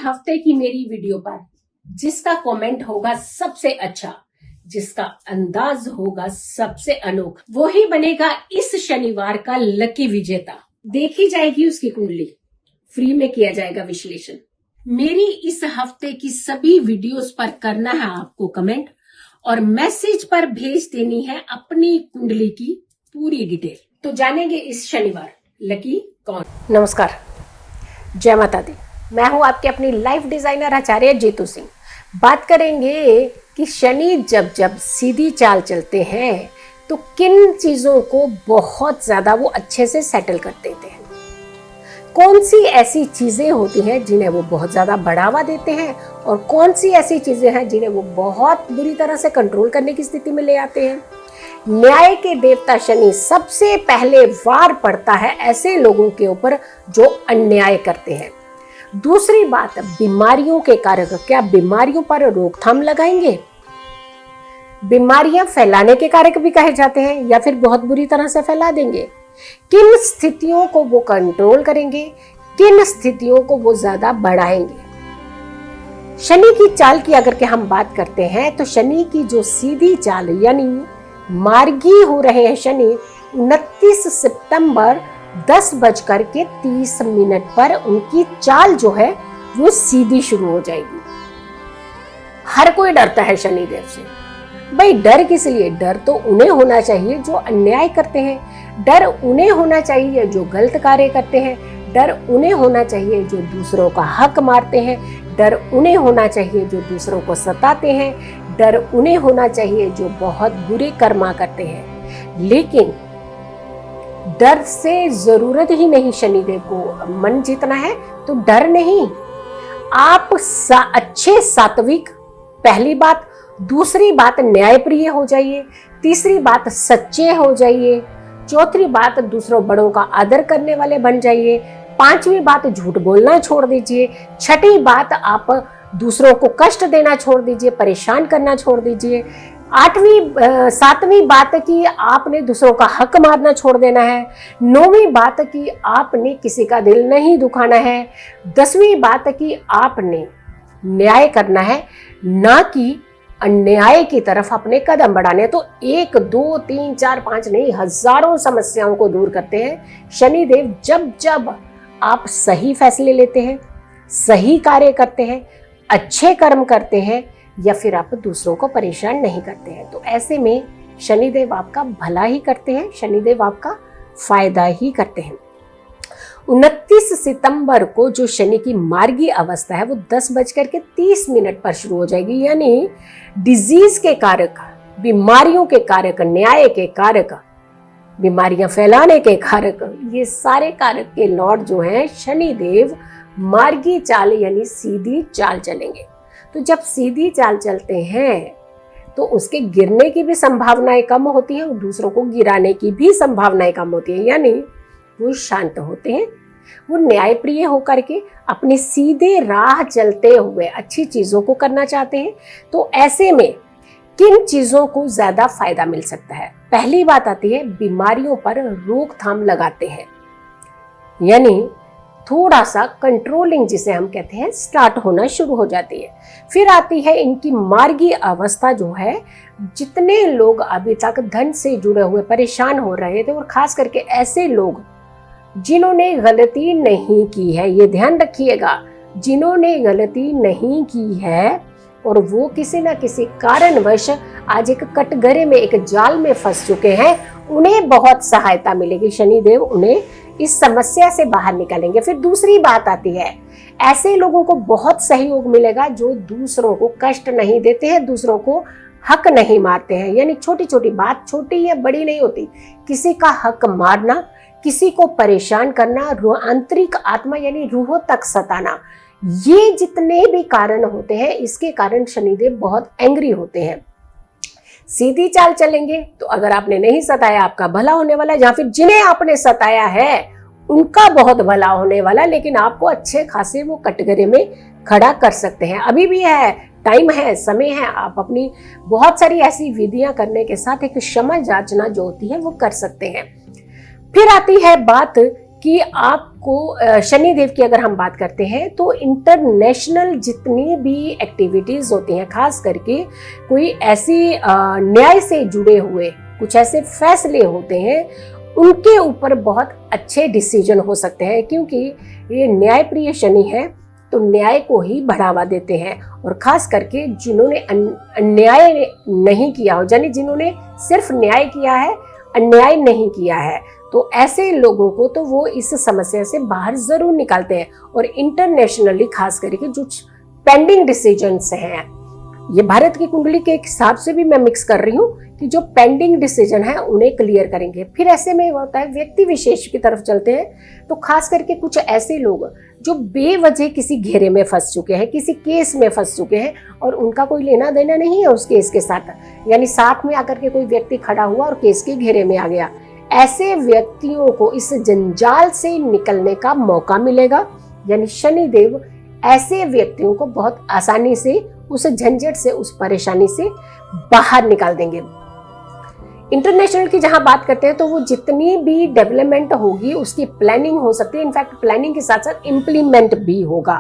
हफ्ते की मेरी वीडियो पर जिसका कमेंट होगा सबसे अच्छा, जिसका अंदाज होगा सबसे अनोखा, वो ही बनेगा इस शनिवार का लकी विजेता। देखी जाएगी उसकी कुंडली, फ्री में किया जाएगा विश्लेषण। मेरी इस हफ्ते की सभी वीडियोस पर करना है आपको कमेंट और मैसेज पर भेज देनी है अपनी कुंडली की पूरी डिटेल। तो जानेंगे इस शनिवार लकी कौन। नमस्कार, जय माता दी। मैं हूं आपके अपनी लाइफ डिजाइनर आचार्य जीतू सिंह। बात करेंगे कि शनि जब जब सीधी चाल चलते हैं तो किन चीजों को बहुत ज्यादा वो अच्छे से सेटल कर देते हैं। कौन सी ऐसी चीजें होती हैं जिन्हें वो बहुत ज्यादा बढ़ावा देते हैं और कौन सी ऐसी चीजें हैं जिन्हें वो बहुत बुरी तरह से कंट्रोल करने की स्थिति में ले आते हैं। न्याय के देवता शनि सबसे पहले वार पड़ता है ऐसे लोगों के ऊपर जो अन्याय करते हैं। दूसरी बात, बीमारियों के कारक, क्या बीमारियों पर रोकथाम लगाएंगे? बीमारियां फैलाने के कारक भी कहे जाते हैं या फिर बहुत बुरी तरह से फैला देंगे। किन स्थितियों को वो कंट्रोल करेंगे, किन स्थितियों को वो ज्यादा बढ़ाएंगे। शनि की चाल की अगर के हम बात करते हैं तो शनि की जो सीधी चाल यानी मार्गी हो रहे हैं शनि 29 सितंबर 10:30 पर उनकी चाल जो है वो सीधी शुरू हो जाएगी। हर कोई डरता है शनिदेव से। भाई डर किस लिए? डर तो उन्हें होना चाहिए जो अन्याय करते हैं, डर उन्हें होना चाहिए जो गलत कार्य करते हैं, डर उन्हें होना चाहिए जो दूसरों का हक मारते हैं, डर उन्हें होना चाहिए जो दूसरों को सताते हैं, डर उन्हें होना चाहिए जो बहुत बुरे कर्मा करते हैं। लेकिन डर से जरूरत ही नहीं शनिदेव को मन जीतना है तो डर नहीं, आप अच्छे सात्विक, पहली बात। दूसरी बात, न्यायप्रिय हो जाइए। तीसरी बात, सच्चे हो जाइए। चौथी बात, दूसरों बड़ों का आदर करने वाले बन जाइए। पांचवी बात, झूठ बोलना छोड़ दीजिए। छठी बात, आप दूसरों को कष्ट देना छोड़ दीजिए, परेशान करना छोड़ दीजिए। सातवीं बात की आपने दूसरों का हक मारना छोड़ देना है। नौवीं बात की आपने किसी का दिल नहीं दुखाना है। 10वीं बात की आपने न्याय करना है, ना कि अन्याय की तरफ अपने कदम बढ़ाने। तो 1 2 3 4 5 नहीं, हजारों समस्याओं को दूर करते हैं शनिदेव जब जब आप सही फैसले लेते हैं, सही कार्य करते हैं, अच्छे कर्म करते हैं या फिर आप दूसरों को परेशान नहीं करते हैं। तो ऐसे में शनिदेव आपका भला ही करते हैं, शनिदेव आपका फायदा ही करते हैं। 29 सितंबर को जो शनि की मार्गी अवस्था है वो 10:30 पर शुरू हो जाएगी। यानी डिजीज के कारक, बीमारियों के कारक, न्याय के कारक, बीमारियां फैलाने के कारक, ये सारे कारक के लॉर्ड जो हैं शनिदेव मार्गी चाल यानी सीधी चाल चलेंगे। तो जब सीधी चाल चलते हैं तो उसके गिरने की भी संभावनाएं कम होती हैं और दूसरों को गिराने की भी संभावनाएं कम होती हैं। यानी वो शांत होते हैं, वो न्यायप्रिय होकर के अपनी सीधे राह चलते हुए अच्छी चीजों को करना चाहते हैं। तो ऐसे में किन चीजों को ज्यादा फायदा मिल सकता है? पहली बात आती है, बीमारियों पर रोकथाम लगाते हैं, यानी थोड़ा सा कंट्रोलिंग जिसे हम कहते हैं स्टार्ट होना शुरू हो जाती है। फिर आती है इनकी मार्गी अवस्था जो है, जितने लोग अभी तक धन से जुड़े हुए परेशान हो रहे थे और खास करके ऐसे लोग जिन्होंने गलती नहीं की है, ये ध्यान रखिएगा, जिन्होंने गलती नहीं की है और वो किसी न किसी कारणवश आज एक कटघरे में, एक जाल में फंस चुके हैं, उन्हें बहुत सहायता मिलेगी। शनिदेव उन्हें इस समस्या से बाहर निकालेंगे। फिर दूसरी बात आती है, ऐसे लोगों को बहुत सहयोग मिलेगा जो दूसरों को कष्ट नहीं देते हैं, दूसरों को हक नहीं मारते हैं। यानी छोटी छोटी बात, छोटी या बड़ी नहीं होती, किसी का हक मारना, किसी को परेशान करना, आंतरिक आत्मा यानी रूहों तक सताना, ये जितने भी कारण होते हैं इसके कारण शनिदेव बहुत एंग्री होते हैं। सीधी चाल चलेंगे तो अगर आपने नहीं सताया आपका भला होने वाला है, या फिर जिन्हें आपने सताया है उनका बहुत भला होने वाला, लेकिन आपको अच्छे खासे वो कटघरे में खड़ा कर सकते हैं। अभी भी है, टाइम है, समय है, आप अपनी बहुत सारी ऐसी विधियां करने के साथ एक क्षमा याचना जो होती है वो कर सकते हैं। फिर आती है बात कि आप आपको शनि देव की अगर हम बात करते हैं तो इंटरनेशनल जितनी भी एक्टिविटीज होती हैं, खास करके कोई ऐसी न्याय से जुड़े हुए कुछ ऐसे फैसले होते हैं, उनके ऊपर बहुत अच्छे डिसीजन हो सकते हैं, क्योंकि ये न्यायप्रिय शनि है तो न्याय को ही बढ़ावा देते हैं। और खास करके जिन्होंने अन्याय नहीं किया हो, यानी जिन्होंने सिर्फ न्याय किया है, अन्याय नहीं किया है, तो ऐसे लोगों को तो वो इस समस्या से बाहर जरूर निकालते हैं। और इंटरनेशनली खास करके जो पेंडिंग डिसीजंस हैं, ये भारत की कुंडली के हिसाब से भी मैं मिक्स कर रही हूँ कि जो पेंडिंग डिसीजन है उन्हें क्लियर करेंगे। फिर ऐसे में होता है व्यक्ति विशेष की तरफ चलते हैं, तो खास करके कुछ ऐसे लोग जो बेवजह किसी घेरे में फंस चुके हैं, किसी केस में फंस चुके हैं और उनका कोई लेना देना नहीं है उस केस के साथ, यानी साथ में आकर के कोई व्यक्ति खड़ा हुआ और केस के घेरे में आ गया, ऐसे व्यक्तियों को इस जंजाल से निकलने का मौका मिलेगा। यानी शनि देव ऐसे व्यक्तियों को बहुत आसानी से उस झंझट से, उस परेशानी से बाहर निकाल देंगे। इंटरनेशनल की जहां बात करते हैं तो वो जितनी भी डेवलपमेंट होगी उसकी प्लानिंग हो सकती है, इनफैक्ट प्लानिंग के साथ साथ इम्प्लीमेंट भी होगा।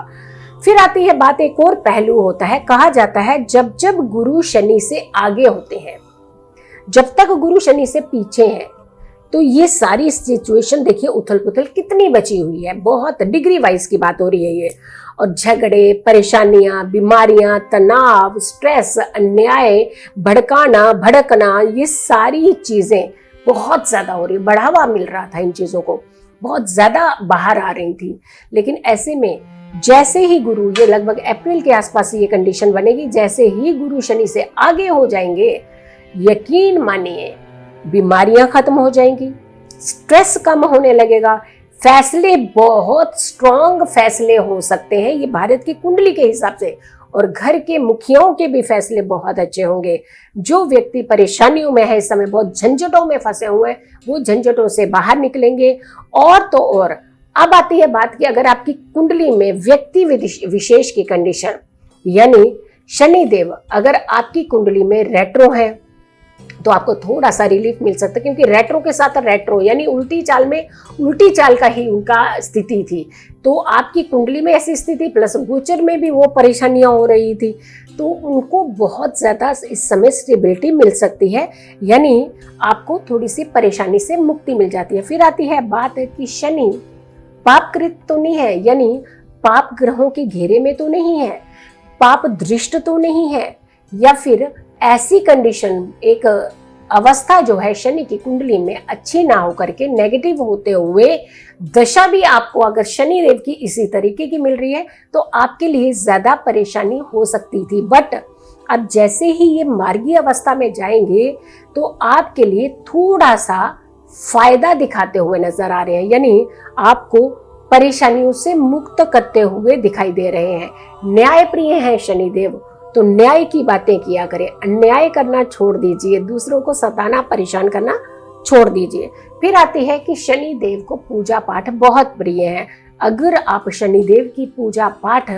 फिर आती है बात, एक और पहलू होता है, कहा जाता है जब जब गुरु शनि से आगे होते हैं, जब तक गुरु शनि से पीछे हैं, तो ये सारी सिचुएशन देखिए उथल पुथल कितनी बची हुई है, बहुत डिग्री वाइज की बात हो रही है ये। और झगड़े, परेशानियां, बीमारियां, तनाव, स्ट्रेस, अन्याय, भड़कना, ये सारी चीजें बहुत ज्यादा हो रही, बढ़ावा मिल रहा था इन चीजों को, बहुत ज्यादा बाहर आ रही थी। लेकिन ऐसे में जैसे ही गुरु, ये लगभग अप्रैल के आसपास ये कंडीशन बनेगी, जैसे ही गुरु शनि से आगे हो जाएंगे, यकीन मानिए बीमारियां खत्म हो जाएंगी, स्ट्रेस कम होने लगेगा, फैसले बहुत स्ट्रांग फैसले हो सकते हैं ये भारत की कुंडली के हिसाब से। और घर के मुखियाओं के भी फैसले बहुत अच्छे होंगे। जो व्यक्ति परेशानियों में है, इस समय बहुत झंझटों में फंसे हुए हैं, वो झंझटों से बाहर निकलेंगे। और तो और अब आती है बात कि अगर आपकी कुंडली में व्यक्ति विशेष की कंडीशन, यानी शनि देव अगर आपकी कुंडली में रेट्रो है, तो आपको थोड़ा सा रिलीफ मिल सकता है, क्योंकि रेट्रो के साथ रेट्रो यानी उल्टी चाल में उल्टी चाल का ही उनका स्थिति थी, तो आपकी कुंडली में ऐसी स्थिति प्लस गोचर में भी वो परेशानियां हो रही थी, तो उनको बहुत ज्यादा इस समय स्टेबिलिटी मिल सकती है, यानी आपको थोड़ी सी परेशानी से मुक्ति मिल जाती है। फिर आती है बात कि शनि पापकृत तो नहीं है, यानी पाप ग्रहों के घेरे में तो नहीं है, पाप दृष्ट तो नहीं है, या फिर ऐसी कंडीशन, एक अवस्था जो है शनि की कुंडली में अच्छी ना होकर के नेगेटिव होते हुए दशा भी आपको अगर शनि देव की इसी तरीके की मिल रही है, तो आपके लिए ज्यादा परेशानी हो सकती थी। बट अब जैसे ही ये मार्गी अवस्था में जाएंगे तो आपके लिए थोड़ा सा फायदा दिखाते हुए नजर आ रहे हैं, यानी आपको परेशानियों से मुक्त करते हुए दिखाई दे रहे हैं। न्यायप्रिय हैं शनिदेव, तो न्याय की बातें किया करें, अन्याय करना छोड़ दीजिए, दूसरों को सताना परेशान करना छोड़ दीजिए। फिर आती है कि शनि देव को पूजा पाठ बहुत प्रिय है। अगर आप शनिदेव की पूजा पाठ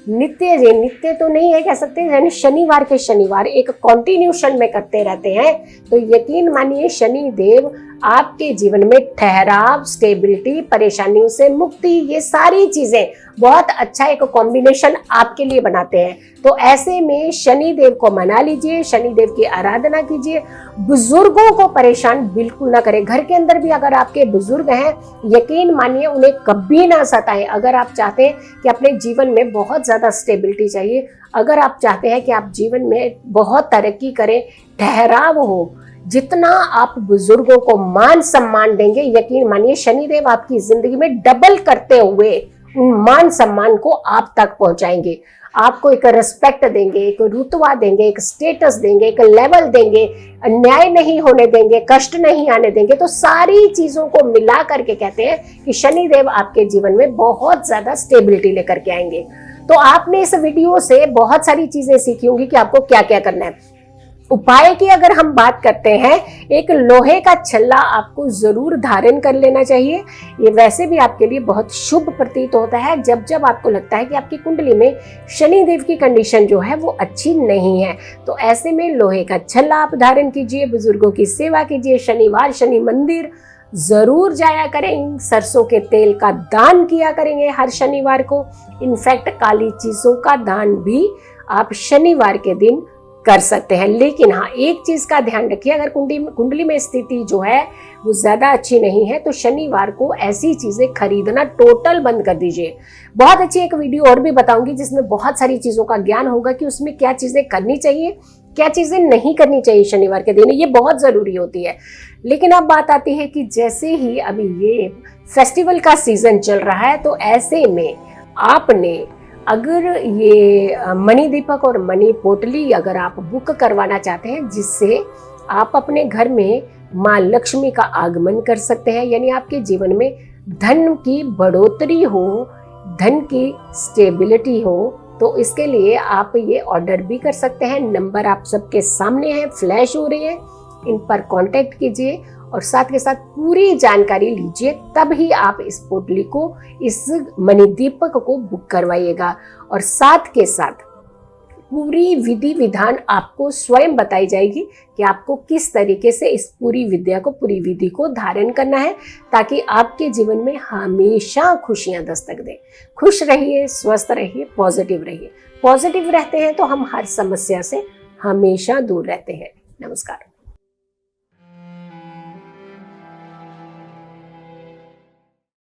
नित्य तो नहीं है कह सकते, यानी शनिवार के शनिवार एक कॉन्टिन्यूशन में करते रहते हैं, तो यकीन मानिए शनि देव आपके जीवन में ठहराव, स्टेबिलिटी, परेशानियों से मुक्ति, ये सारी चीजें बहुत अच्छा एक कॉम्बिनेशन आपके लिए बनाते हैं। तो ऐसे में शनि देव को मना लीजिए, शनि देव की आराधना कीजिए। बुजुर्गों को परेशान बिल्कुल ना करें, घर के अंदर भी अगर आपके बुजुर्ग हैं, यकीन मानिए उन्हें कभी ना सताएं। अगर आप चाहते हैं कि अपने जीवन में बहुत ज्यादा स्टेबिलिटी चाहिए, अगर आप चाहते हैं कि आप जीवन में बहुत तरक्की करें, ठहराव हो, जितना आप बुजुर्गों को मान सम्मान देंगे, यकीन मानिए शनिदेव आपकी जिंदगी में डबल करते हुए उन मान सम्मान को आप तक पहुंचाएंगे। आपको एक रिस्पेक्ट देंगे, एक रुतबा देंगे, एक स्टेटस देंगे, एक लेवल देंगे, अन्याय नहीं होने देंगे, कष्ट नहीं आने देंगे। तो सारी चीजों को मिला करके कहते हैं कि शनिदेव आपके जीवन में बहुत ज्यादा स्टेबिलिटी लेकर के आएंगे। तो आपने इस वीडियो से बहुत सारी चीजें सीखी होंगी कि आपको क्या क्या करना है। उपाय की अगर हम बात करते हैं, एक लोहे का छल्ला आपको जरूर धारण कर लेना चाहिए। ये वैसे भी आपके लिए बहुत शुभ प्रतीत होता है जब जब आपको लगता है कि आपकी कुंडली में शनि देव की कंडीशन जो है वो अच्छी नहीं है। तो ऐसे में लोहे का छल्ला आप धारण कीजिए, बुजुर्गों की सेवा कीजिए, शनिवार शनि मंदिर जरूर जाया करें, सरसों के तेल का दान किया करेंगे हर शनिवार को। इनफैक्ट काली चीजों का दान भी आप शनिवार के दिन कर सकते हैं। लेकिन हाँ, एक चीज का ध्यान रखिए, अगर कुंडली में स्थिति जो है वो ज्यादा अच्छी नहीं है तो शनिवार को ऐसी चीजें खरीदना टोटल बंद कर दीजिए। बहुत अच्छी एक वीडियो और भी बताऊंगी जिसमें बहुत सारी चीजों का ज्ञान होगा कि उसमें क्या चीजें करनी चाहिए, क्या चीजें नहीं करनी चाहिए शनिवार के दिन, ये बहुत जरूरी होती है। लेकिन अब बात आती है कि जैसे ही अभी ये फेस्टिवल का सीजन चल रहा है तो ऐसे में आपने अगर ये मणि दीपक और मणि पोटली अगर आप बुक करवाना चाहते हैं जिससे आप अपने घर में माँ लक्ष्मी का आगमन कर सकते हैं, यानी आपके जीवन में धन की बढ़ोतरी हो, धन की स्टेबिलिटी हो, तो इसके लिए आप ये ऑर्डर भी कर सकते हैं। नंबर आप सबके सामने है, फ्लैश हो रहे हैं, इन पर कांटेक्ट कीजिए और साथ के साथ पूरी जानकारी लीजिए, तब ही आप इस पोटली को, इस मणि दीपक को बुक करवाइएगा। और साथ के साथ पूरी विधि विधान आपको स्वयं बताई जाएगी कि आपको किस तरीके से इस पूरी विद्या को, पूरी विधि को धारण करना है ताकि आपके जीवन में हमेशा खुशियां दस्तक दें। खुश रहिए, स्वस्थ रहिए, पॉजिटिव रहिए। पॉजिटिव रहते हैं तो हम हर समस्या से हमेशा दूर रहते हैं। नमस्कार।